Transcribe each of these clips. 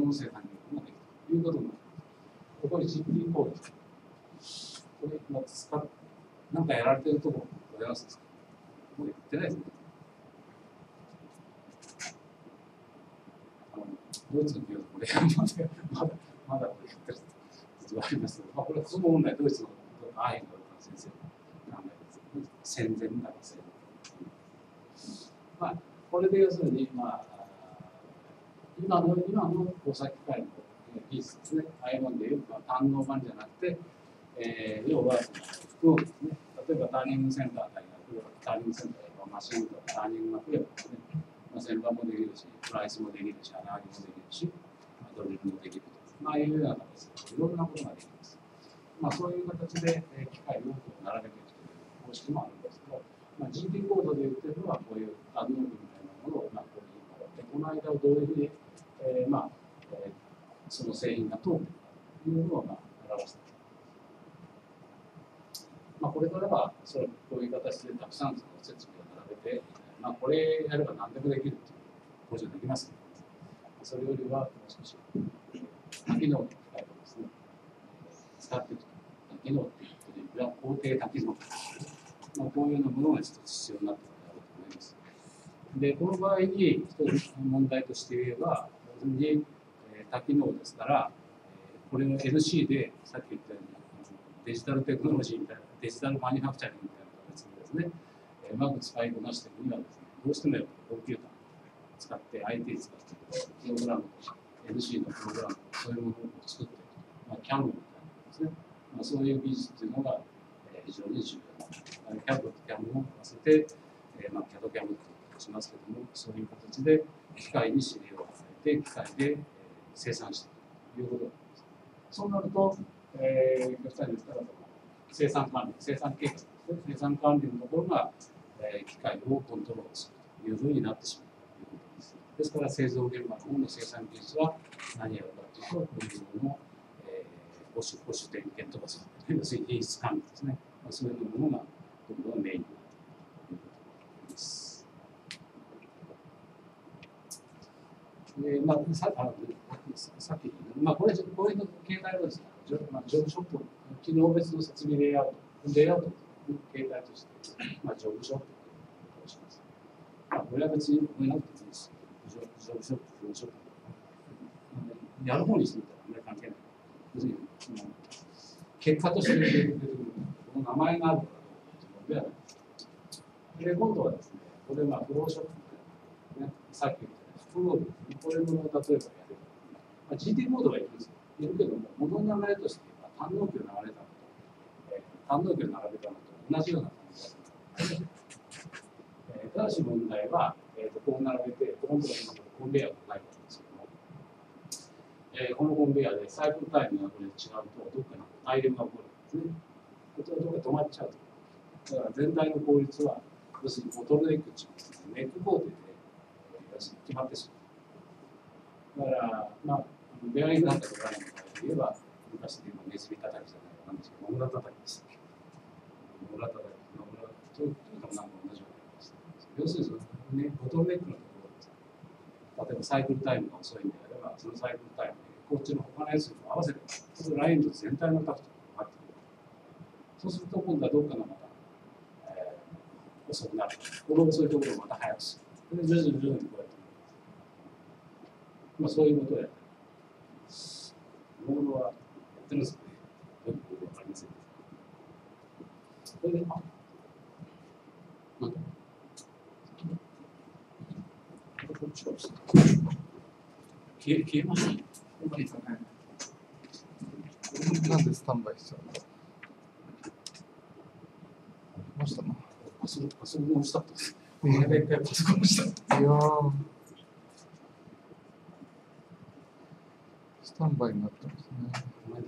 音声産業ができるということになります。ここに GP コードです。これ今使って、なんかやられてるところございますか？もう言ってないですね。ドイツの企業これまだこれやってる実はありますけど、これは本来ドイツのアーヘンガル先生の考えです。戦前から戦前。これで要するに、今の工作機械の技術ですね、ああいうのでいう単能版じゃなくて、要は服をですね、例えばターニングセンターがターニングセンターがマシンとかターニングが増えばですね、旋盤もできるし、プライスもできるし、穴ありもできるし、ドリルもできるというような形でいろんなことができます。そういう形で機械を並べていくという方式もあるんですけど、GT コードで言ってるのはこういうアドノーブみたいなものをこういうこの間をどういうふうにその製品が通っていくかというのを表しています。これからはこういう形でたくさんの設備を並べて、これやれば何でもできるという工場できますけど、それよりはもう少し多機能の機械をですね、使っていくと。多機能っていうことで、工程多機能。こういうようなものが一つ必要になってくるだろうと思います。で、この場合に一つ問題として言えば、多機能ですから、これを NC でさっき言ったようにデジタルテクノロジーみたいな、デジタルマニュファクチャリングみたいな形でですね、うまく使いこなしていくにはですね、どうしてもコンピューターを使って IT 使ってプログラムとか NC のプログラムとかそういうものを作っていく、CAM みたいなですね、そういう技術というのが非常に重要な。CAD と CAM を合わせて、CAD CAM としますけども、そういう形で機械に指令を与えて、機械で生産していくということになります。そうなると、極端に言ったら生産管理、生産計画ですね、生産管理のところが、機械をコントロールするというふうになってしまうということです。ですから製造現場の方の生産技術は何やるかというと、こういうものの保守点検とか、要するに品質管理ですね、そういうものがどんどんメインになっているということです。さっき、こういう形態はですね、ジョブショップ、機能別の設備レイアウトの形態として、ジョブショップということをします。これは別に覚えなくていいです。ジョブショップ、ジョブショップ。やる方にしてみたらあんまり関係ない。要するに、結果として出てくる、この名前があるからというのではないです。で、今度はですね、これフローショップみたいな、さっき言ったフローですね、これも例えばやれば、GT コードがいるんですよ。いるけども、物の流れとして単納期を流れたのと、単納期を並べたのと同じような感じだと思います。ただし問題は、こう並べて、ここのところにコンベヤーがないわけですけども、このコンベヤーでサイクルタイムがこれ違うと、どっかに大量が起こるんですね。こちらどっか止まっちゃうと。だから全体の効率は、要するにボトルネックっていう、ネック工程で決まってしまう。だから、ベアリングなんかとかの場合で言えば、昔で言うネズミ叩きじゃないなんですけど、モグラ叩きです。モグラ叩き、モグラというのも何も同じようなです。要するに、ボトルネックのところです。例えばサイクルタイムが遅いんであれば、そのサイクルタイムにこっちの他のやつと合わせて、そのラインの全体のタクトが上がってくる。そうすると、今度はどっかのまた、遅くなる。この遅いところをまた早くする。で、徐々にこうやって。そういうことをやってます。モードはやってますよね。よくわかりません。これで、なんだこっちは消えましたね。なんでスタンバイしちゃうの？ましたな。パソコンをしたんです。この間一回パソコンをした。いやー。スタンバイになってますね。この間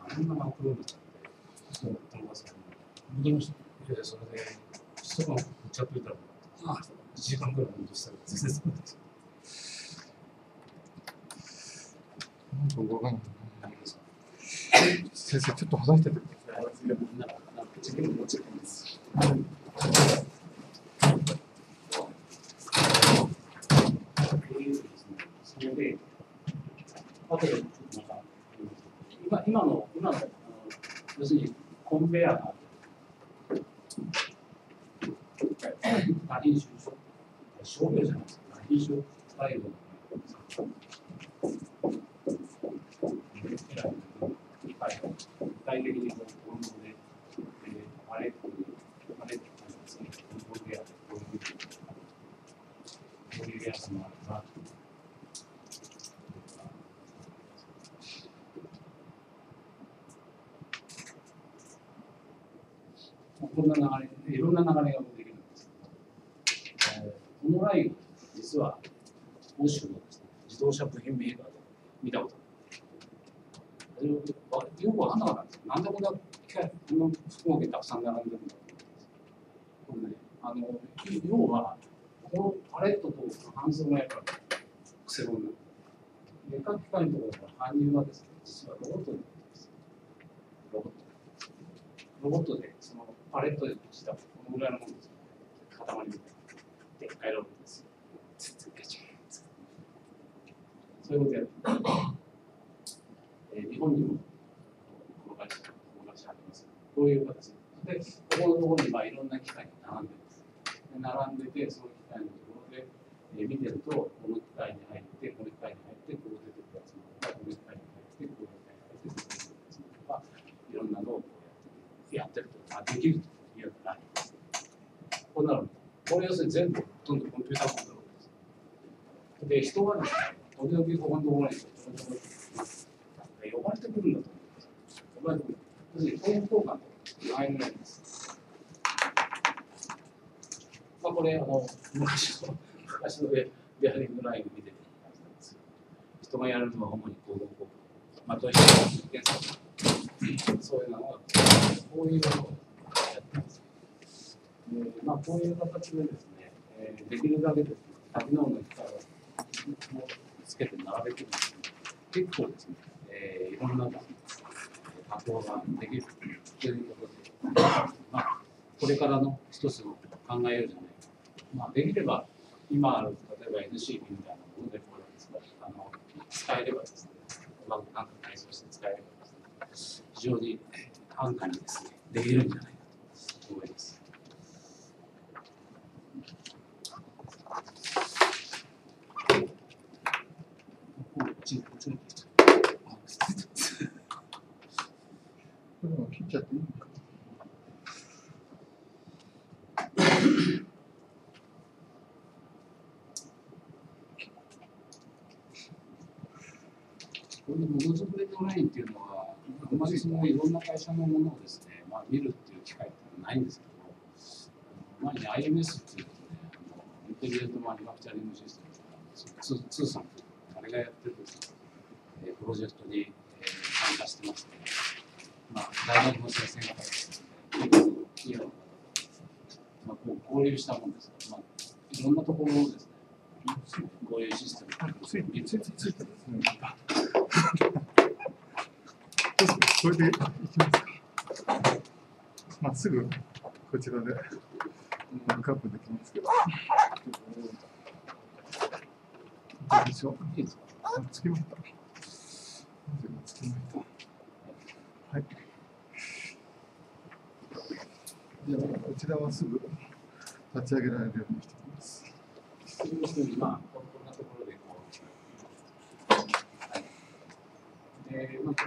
画面がアップロードしちゃって、そうやってますけど、戻りました。それで、一晩売っちゃっといたら、1時間ぐらい戻したら全然そうです。なんか動かないね。先生、ちょっと離れてて。自分もちろんです。それで、後でまた今の要するにコンベヤーが多品種商業じゃないですか。多品種スタイルの具体的に温度でパレットなんですね。コンベヤーでこういうやつもあるな。こんな流れ、いろんな流れができるんですけど、このライン、実は欧州のですね、自動車部品メーカーで見たことある。よくわかんなかったんですよ。なんでこんな機械、この複合機たくさん並んでるんだと思うんです。これね、要は、このパレットと搬送がやっぱり癖になる。で、各機械のところから搬入はですね、実はロボットになってます。ロボットで、そのパレットでしたこのぐらいのものです。塊みたいな。でっかいロボットです。そういうことやる。日本にもこの会社あります。こういう形で、ここのところにいろんな機械が並んでます。で並んでて、その機械のところで見てると、この機械に入って、この機械に入って、こう出てくるやつもあるとか、この機械に入って、こういう機械に入って、こう出てくるやつもあるとか、いろんなのをやってると、できるというのがない。こうなる。これ要するに全部ほとんどコンピューターコントロールです。で、人がですね、時々ここのところに呼ばれてくるんだと思うんです。呼ばれてくる。要するに、東北交換と間になります。これ、昔のベアリングラインを見てる感じなんですけど、人がやるのは主に行動交換。と一緒に実験される。そういうのが、こういうのをやってます。こういう形でですね、できるだけですね、多機能の機械をつけて並べてですね、結構ですね、いろんな加工ができるということで、これからの一つの考えようじゃないか。できれば、今ある、例えば NCB みたいなものでこれを使えればですね、うまくなんか改装して使えればですね、非常に安価にですね、できるんじゃないかと思います。これも切っちゃっていいのか。このものづくりのラインっていうのは、あんまりそのいろんな会社のものをですね、見るっていう機会ってないんですけど、前に IMS っていうことで、インテリアとマニュファクチャリングシステムが、通産というあれがやってるですね、プロジェクトに参加してまして、大学の先生方ですね、企業の方と交流したものですから、いろんなところをですね、こういうシステムついてですね。これでいきますか。すぐこちらでバックアップできますけど。どうでしょう。つきました。つきました。はい。ではこちらはすぐ立ち上げられるようにしていきます。こんなところでこ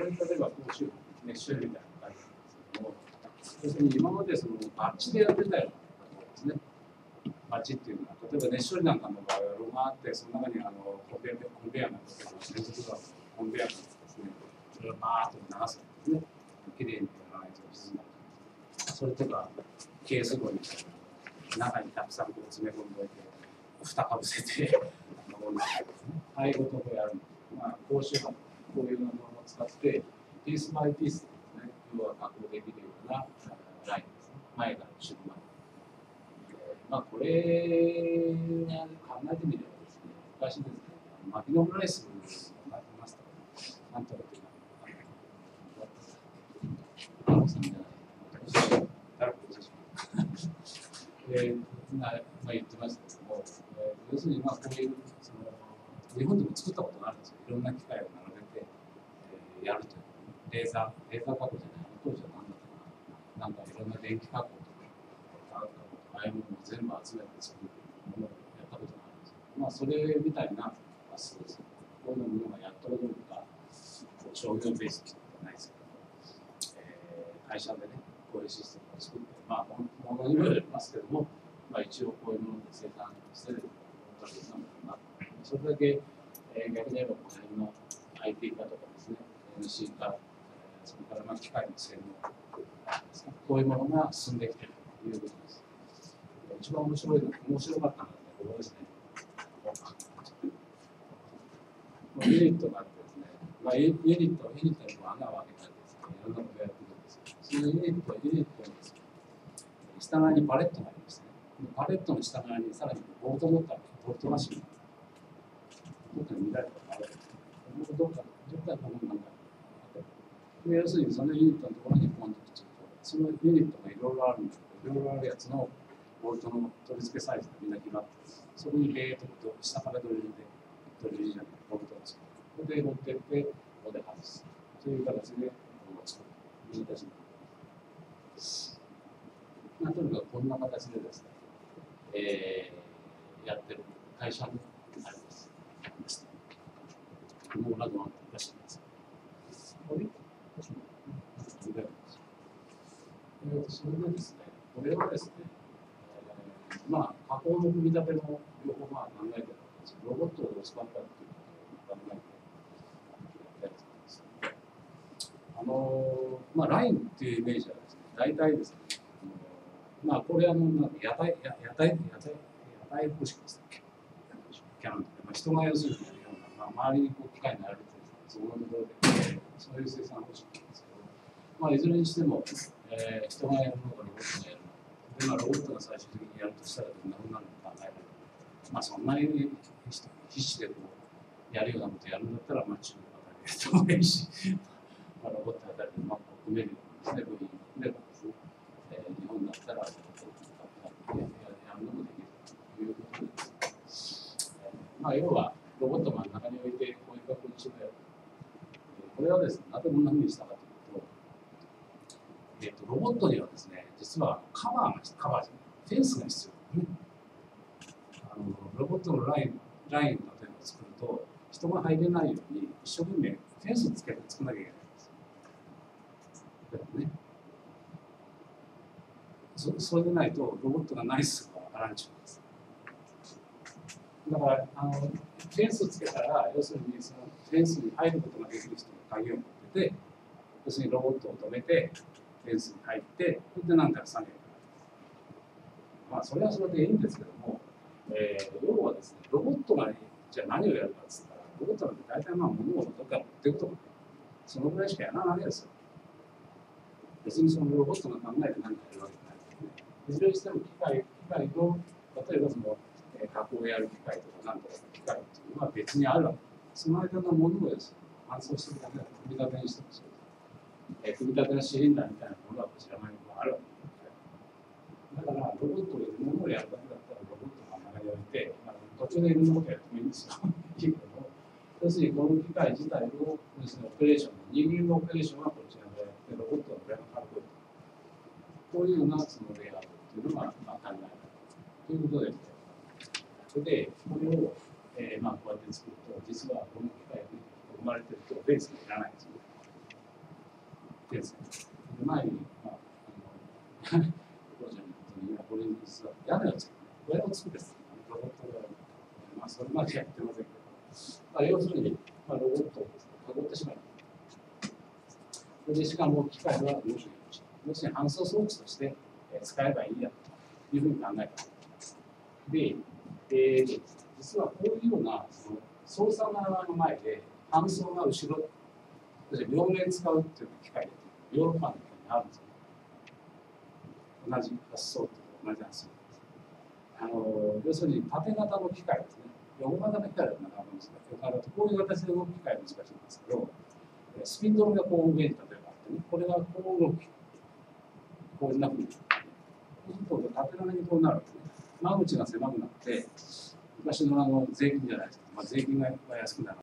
れに例えば講習熱処理みたいなのがあるんですけども、要するに今までそのバッチでやってたようなことですね。バッチっていうのは、例えば熱処理なんかの場合はロがあって、その中にコンベヤーがつけて、連続がコンベヤーがですね、それをバーッと流すんですね。きれいにやらないと沈んだ。それとか、ケース後に中にたくさん詰め込んでおいて、蓋かぶせて、ああいうことをやる。講習はこういうものを使って、ピースバイピースですね、要は加工できるようなラインですね。前から後ろまで。これは考えてみればですね、昔ですね、マキノブライスになってましたから、なんとかというのは、さんじゃない、誰か言ってましたけども、要するにこういう日本でも作ったことがあるんですよ。いろんな機械を並べて、やるという、レーザー加工じゃない、当時は何だったかな、なんかいろんな電気加工とか、ああいうものを全部集めて作るものをやったことがあるんですけど、まあ、それみたいな発想です。こういうものがやっとるのか、商業ベースじゃないですけど、会社でね、こういうシステムを作って、まあ、ものにもよりますけども、まあ、一応こういうもので生産してるわけなんだろうな。それだけ、逆に言えばこの辺の IT 化とかですね、NC 化、それからまあ機械の性能ですね、こういうものが進んできているということです。一番面白かったのはここですね。ユニットがあってですね、まあ、ユニットに穴を開けたりですね、いろんなことをやってるんですけど、そのユニットにですね、下側にパレットがありましてね、パレットの下側にさらにボルト持ったボルトマシンがどっかに見られたらある。どっかのものなんかで、要するにそのユニットのところにポンとくっつくと、そのユニットがいろいろあるんだけど、いろいろあるやつのボルトの取り付けサイズがみんな決まって、そこにベーッと下からドリルじゃない、ボルトを作る。これで持ってって、ここで外す。という形で、これを作る。難しい。まあ、とにかくこんな形でですね、やってる会社もあります。もうなどは出しています。それでですね、これはですね、まあ、加工の組み立ても両方考えてるんですけど、ロボットを使ったっていうことを考えてやってるんです。まあ、ラインっていうイメージはですね、大体ですね、まあ、これはなんか屋台方式ですね。キャノンとか、人が要するにやるような、まあ、周りにこう機械に並べて、そこのところで、そういう生産方式なんですけど、まあ、いずれにしても、人がやるのかロボットがやるのか。で、まあ、ロボットが最終的にやるとしたらどんなふうなのか考えられる。まあ、そんなに必死でこうやるようなことやるんだったら、まあ、中国あたりでやった方がいいし、まあ、ロボットあたりで、まあ、組めるようなですね、部品を組めばですね、日本だったら、やるのもできるということです。まあ、要は、ロボットを真ん中に置いて、こういう格好にしてやる。これはですね、なぜこんなふうにしたかというと、ロボットにはですね、実はカバーじゃない、フェンスが必要ですね。ロボットのラインを例えば作ると、人が入れないように一生懸命フェンスを作らなきゃいけないんです。だからね、それでないとロボットが何するかわからんちゅうんです。だからフェンスをつけたら、要するにそのフェンスに入ることができる人が鍵を持ってて、要するにロボットを止めて、フェンスに入って、それで何か下げる。まあ、それはそれでいいんですけども、要はですね、ロボットがじゃあ何をやるかって言ったら、ロボットなんて大体まあ物をどっか持っていくとか、そのぐらいしかやらないわけですよ。別にそのロボットが考えて何かやるわけじゃないですね。いずれにしても機械の、例えばその、加工をやる機械とか何とか機械っていうのは別にあるわけです。その間のものをですね、搬送してるだけだと組み立てにしてもそうです。組み立てのシリンダーみたいなものはこちら側にあるわけです。だから、ロボットをいろんなものをやるだけだったら、ロボットの中に置いて、途中でいろんなことやってもいいんですよ。いいけども、要するにこの機械自体のですね、オペレーション、人間のオペレーションはこちらでやって、ロボットの上の軽く、こういうようなそのレイアウトっていうのが考えられるということで、それで、これを、まあ、こうやって作ると、実はこの機械が生まれてると、ベースがいらないんですよ。ベースが。前に、まあ、これに実は屋根を作る。屋根を作るんです。ロボットが、まあ、それまでやってませんけど、要するに、まあ、ロボットを囲ってしまう。それでしかも機械は動くようにして、要するに搬送装置として使えばいいやというふうに考えたわけです。で、実はこういうようなその操作側の前で搬送が後ろ、両面使うっていう機械でヨーロッパの機械にあるんですよ。同じ発想と同じ発想です。要するに縦型の機械ですね。横型の機械だとなかなか難しい。横型とこういう形で動く機械は難しいんですけど、スピンドルがこう上に例えばあってね、これがこう動く。こんなふうに。そうすると縦長にこうなるわけですね。間口が狭くなって、昔の税金じゃないですか。まあ、税金が安くなる。